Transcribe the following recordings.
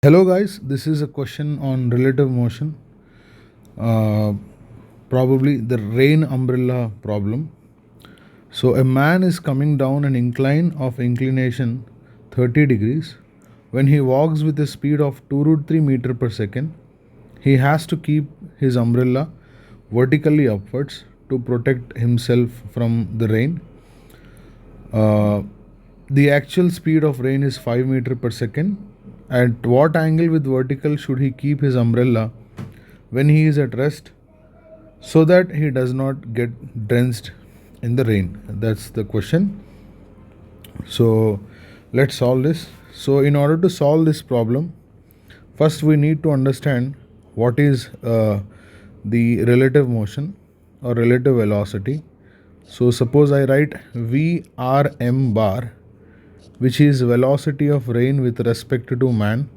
Hello guys, this is a question on relative motion, uh, probably the rain umbrella problem. So a man is coming down an incline of inclination 30 degrees. When he walks with a speed of 2 root 3 meter per second, he has to keep his umbrella vertically upwards to protect himself from the rain. Uh, the actual speed of rain is 5 meter per second. At what angle with vertical should he keep his umbrella when he is at rest so that he does not get drenched in the rain? That's the question. So let's solve this. So in order to solve this problem, first we need to understand what is the relative motion or relative velocity. So suppose I write Vrm bar, which is velocity of rain with respect to man,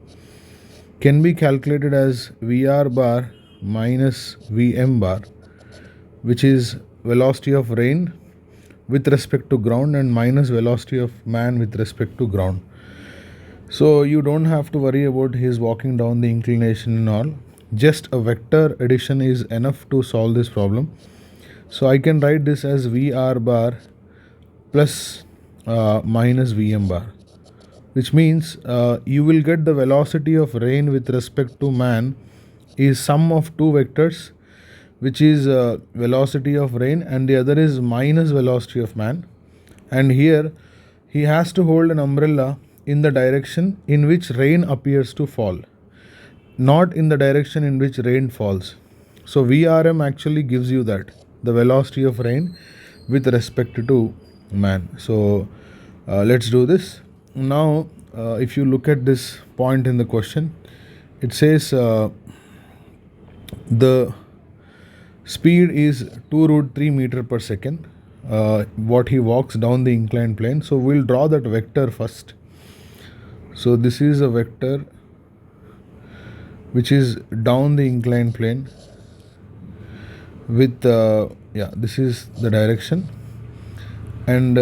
can be calculated as Vr bar minus Vm bar, which is velocity of rain with respect to ground and minus velocity of man with respect to ground. So you don't have to worry about his walking down the inclination and all. Just a vector addition is enough to solve this problem. So I can write this as Vr bar plus minus Vm bar, which means you will get the velocity of rain with respect to man is sum of two vectors, which is velocity of rain and the other is minus velocity of man. And here he has to hold an umbrella in the direction in which rain appears to fall, not in the direction in which rain falls. So Vrm actually gives you that, the velocity of rain with respect to man. So let's do this. Now if you look at this point in the question, it says the speed is 2 root 3 meter per second, what he walks down the inclined plane. So we'll draw that vector first. So this is a vector which is down the inclined plane with this is the direction, and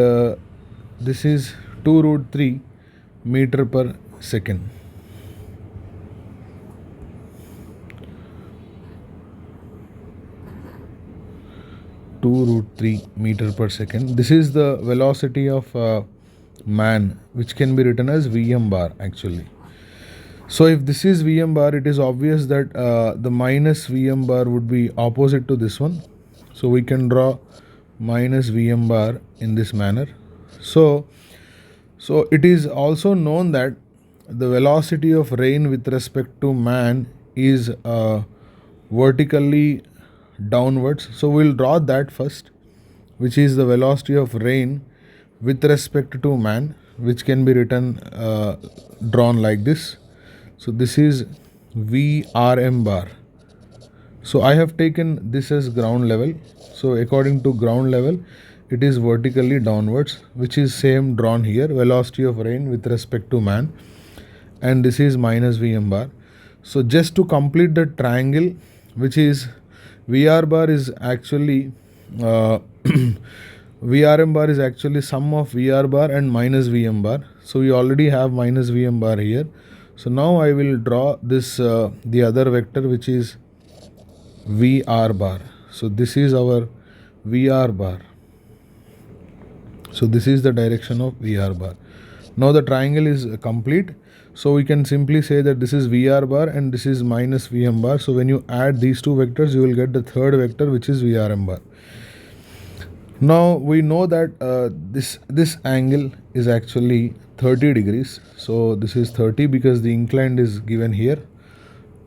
this is 2 root 3 meter per second. Two root 3 meter per second. This is the velocity of man, which can be written as Vm bar actually. So if this is Vm bar, it is obvious that the minus Vm bar would be opposite to this one. So we can draw minus Vm bar in this manner. So it is also known that the velocity of rain with respect to man is vertically downwards. So we'll draw that first, which is the velocity of rain with respect to man, which can be written drawn like this. So this is Vrm bar. So I have taken this as ground level. So according to ground level, it is vertically downwards, which is same drawn here, velocity of rain with respect to man, and this is minus Vm bar. So just to complete the triangle, which is Vr bar is actually Vrm bar is actually sum of Vr bar and minus Vm bar. So we already have minus Vm bar here. So now I will draw this the other vector, which is Vr bar. So this is our Vr bar. So this is the direction of Vr bar. Now the triangle is complete. So we can simply say that this is Vr bar and this is minus Vm bar. So when you add these two vectors, you will get the third vector, which is Vrm bar. Now we know that this angle is actually 30 degrees. So this is 30 because the inclined is given here.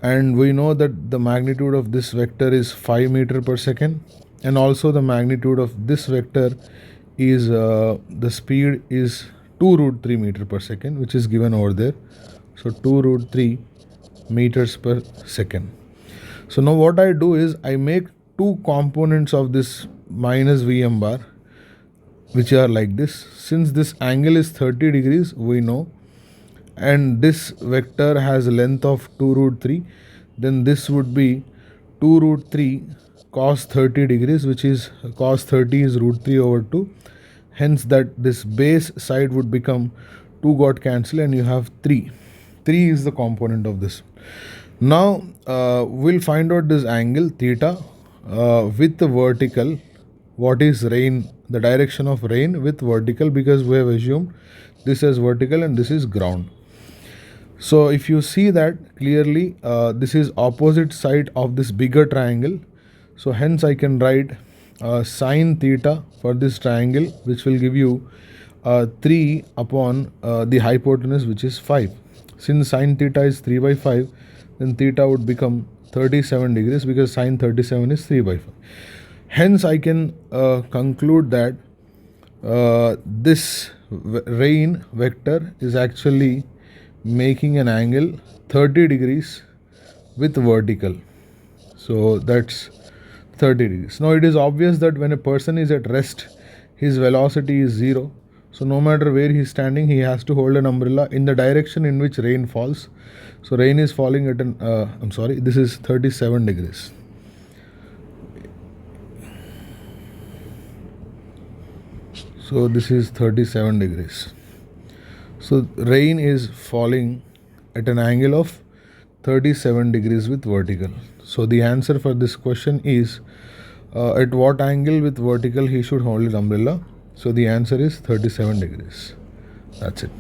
And we know that the magnitude of this vector is 5 meter per second. And also the magnitude of this vector is the speed is 2 root 3 meter per second, which is given over there. So 2 root 3 meters per second. So now what I do is I make two components of this minus Vm bar, which are like this. Since this angle is 30 degrees, we know, and this vector has a length of 2 root 3, then this would be 2 root 3 cos 30 degrees, which is cos 30 is root 3 over 2. Hence that this base side would become 2 got cancelled and you have 3. 3 is the component of this. Now we'll find out this angle theta with the vertical. What is rain? The direction of rain with vertical, because we have assumed this as vertical and this is ground. So if you see that clearly, this is opposite side of this bigger triangle. So hence I can write sine theta for this triangle, which will give you 3 upon the hypotenuse, which is 5. Since sine theta is 3 by 5, then theta would become 37 degrees, because sine 37 is 3 by 5. Hence I can conclude that this rain vector is actually making an angle 30 degrees with vertical. So that's 30 degrees. Now it is obvious that when a person is at rest, his velocity is 0. So no matter where he is standing, he has to hold an umbrella in the direction in which rain falls. So rain is falling at an, this is 37 degrees. So this is 37 degrees. So rain is falling at an angle of 37 degrees with vertical. So the answer for this question is at what angle with vertical he should hold his umbrella. So the answer is 37 degrees. That's it.